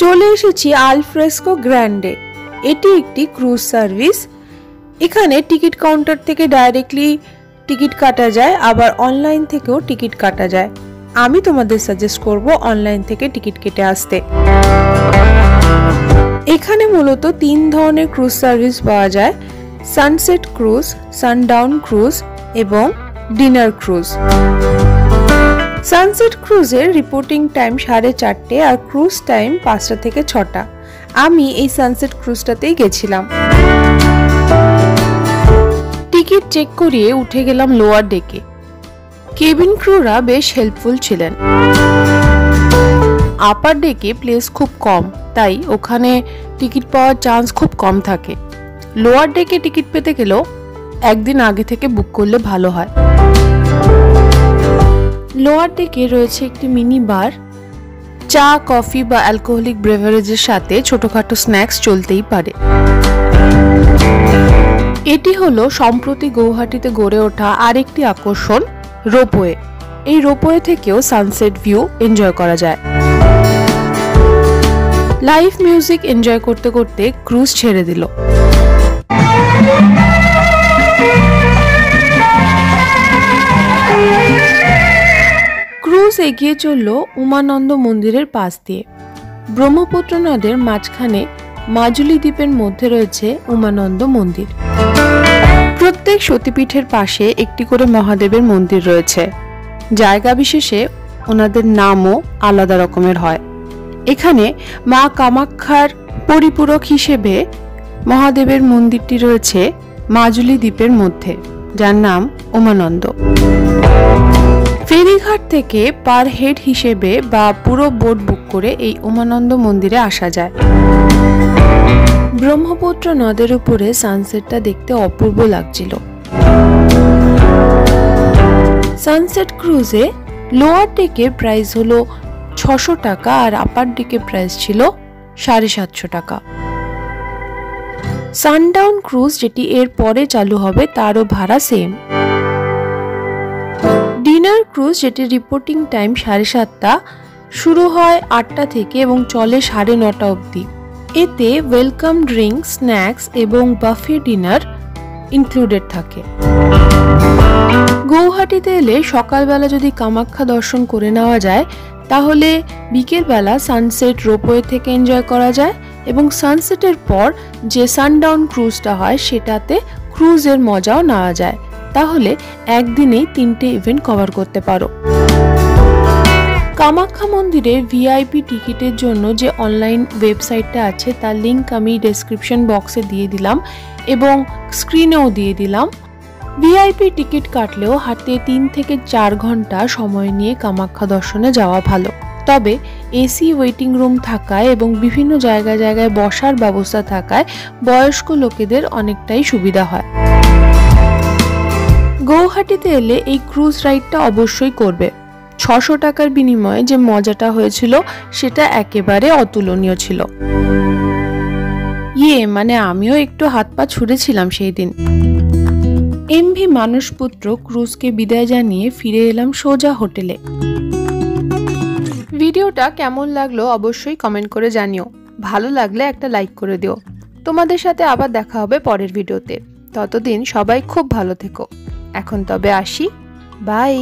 চলে এসেছি আল fresco Grande. এটি একটি ক্রুজ সার্ভিস। এখানে টিকিট কাউন্টার থেকে ডাইরেক্টলি টিকিট কাটা যায়, আবার অনলাইন থেকেও টিকিট কাটা যায়। আমি তোমাদের সাজেস্ট করব অনলাইন থেকে টিকিট কেটে আসতে। এখানে মূলত 3 ধরনের ক্রুজ সার্ভিস পাওয়া যায়: সানসেট ক্রুজ, সানডাউন ক্রুজ এবং ডিনার ক্রুজ। সানসেট ক্রুজের রিপোর্টিং টাইম 4:30 আর ক্রুজ টাইম 5টা থেকে 6টা। আমি এই সানসেট ক্রুজটাতেই গেছিলাম। টিকিট চেক করিয়ে উঠে গেলাম লোয়ার ডেকে। কেবিন ক্রুরা বেশ হেল্পফুল ছিলেন। আপার ডেকে প্লেস খুব কম, তাই ওখানে টিকিট পাওয়ার চান্স খুব কম থাকে। লোয়ার ডেকে টিকিট পেতে গেলেও একদিন আগে থেকে বুক করলে ভালো হয়। লোয়ার ডেকে রয়েছে একটি মিনি বার। চা, কফি বা অ্যালকোহলিক বেভারেজের সাথে ছোটখাটো স্ন্যাক্স চলতেই পারে। এটি হলো সম্প্রতি গৌহাটিতে গড়ে ওঠা আরেকটি আকর্ষণ, রোপওয়ে। এই রোপওয়ে থেকেও সানসেট ভিউ এনজয় করা যায়। লাইভ মিউজিক এনজয় করতে করতে ক্রুজ ছেড়ে দিল। ক্রুজ এগিয়ে চলল উমানন্দ মন্দিরের পাশ দিয়ে। ব্রহ্মপুত্র নদের মাঝখানে মাজুলি দ্বীপের মধ্যে রয়েছে উমানন্দ মন্দির। প্রত্যেক সতীপীঠের পাশে একটি করে মহাদেবের মন্দির রয়েছে। জায়গা বিশেষে ওনাদের নামও আলাদা রকমের হয়। এখানে মা কামাখ্যার পরিপূরক হিসেবে মহাদেবের মন্দিরটি রয়েছে মাজুলি দ্বীপের মধ্যে, যার নাম উমানন্দ। ফেরিঘাট থেকে পার হেড হিসেবে বা পুরো বোট বুক করে এই উমানন্দ মন্দিরে আসা যায়। ব্রহ্মপুত্র নদের উপরে সানসেটটা দেখতে অপূর্ব লাগছিল। সানসেট ক্রুজে লোয়ার ডেকের প্রাইস হলো 600 টাকা আর আপার ডেকের প্রাইস ছিল 750 টাকা। সানডাউন ক্রুজ, যেটি এর পরে চালু হবে, তারও ভাড়া সেম। ডিনার ক্রুজ, যেটি রিপোর্টিং টাইম 7:30, শুরু হয় 8টা থেকে এবং চলে 9:30 অবধি। এতে ওয়েলকাম ড্রিঙ্ক, স্ন্যাক্স এবং বাফে ডিনার ইনক্লুডেড থাকে। গৌহাটিতে এলে সকালবেলা যদি কামাখ্যা দর্শন করে নেওয়া যায়, তাহলে বিকেলবেলা সানসেট রোপওয়ে থেকে এনজয় করা যায় এবং সানসেটের পর যে সানডাউন ক্রুজটা হয় সেটাতে ক্রুজের মজাও নেওয়া যায়। তাহলে একদিনেই 3টে ইভেন্ট কভার করতে পারো। কামাখ্যা মন্দিরের ভিআইপি টিকিটের জন্য যে অনলাইন ওয়েবসাইটটা আছে তার লিংক আমি ডেসক্রিপশন বক্সে দিয়ে দিলাম এবং স্ক্রিনেও দিয়ে দিলাম। ভিআইপি টিকিট কাটলেও হাতে 3 থেকে 4 ঘন্টা সময় নিয়ে কামাখ্যা দর্শনে যাওয়া ভালো। তবে এসি ওয়েটিং রুম থাকায় এবং বিভিন্ন জায়গায় জায়গায় বসার ব্যবস্থা থাকায় বয়স্ক লোকেদের অনেকটাই সুবিধা হয়। গৌহাটিতে এলে এই ক্রুজ রাইডটা অবশ্যই করবে। 600 টাকার বিনিময়ে যে মজাটা হয়েছিল সেটা একেবারে অতুলনীয় ছিল। মানে আমিও একটু হাত পা ছুড়েছিলাম সেই দিন। এমভি মানসপুত্র ক্রুজকে বিদায় জানিয়ে ফিরে এলাম সোজা হোটেলে। ভিডিওটা কেমন লাগলো অবশ্যই কমেন্ট করে জানিও। ভালো লাগলে একটা লাইক করে দিও। তোমাদের সাথে আবার দেখা হবে পরের ভিডিওতে। ততদিন সবাই খুব ভালো থেকো। এখন তবে আসি, বাই।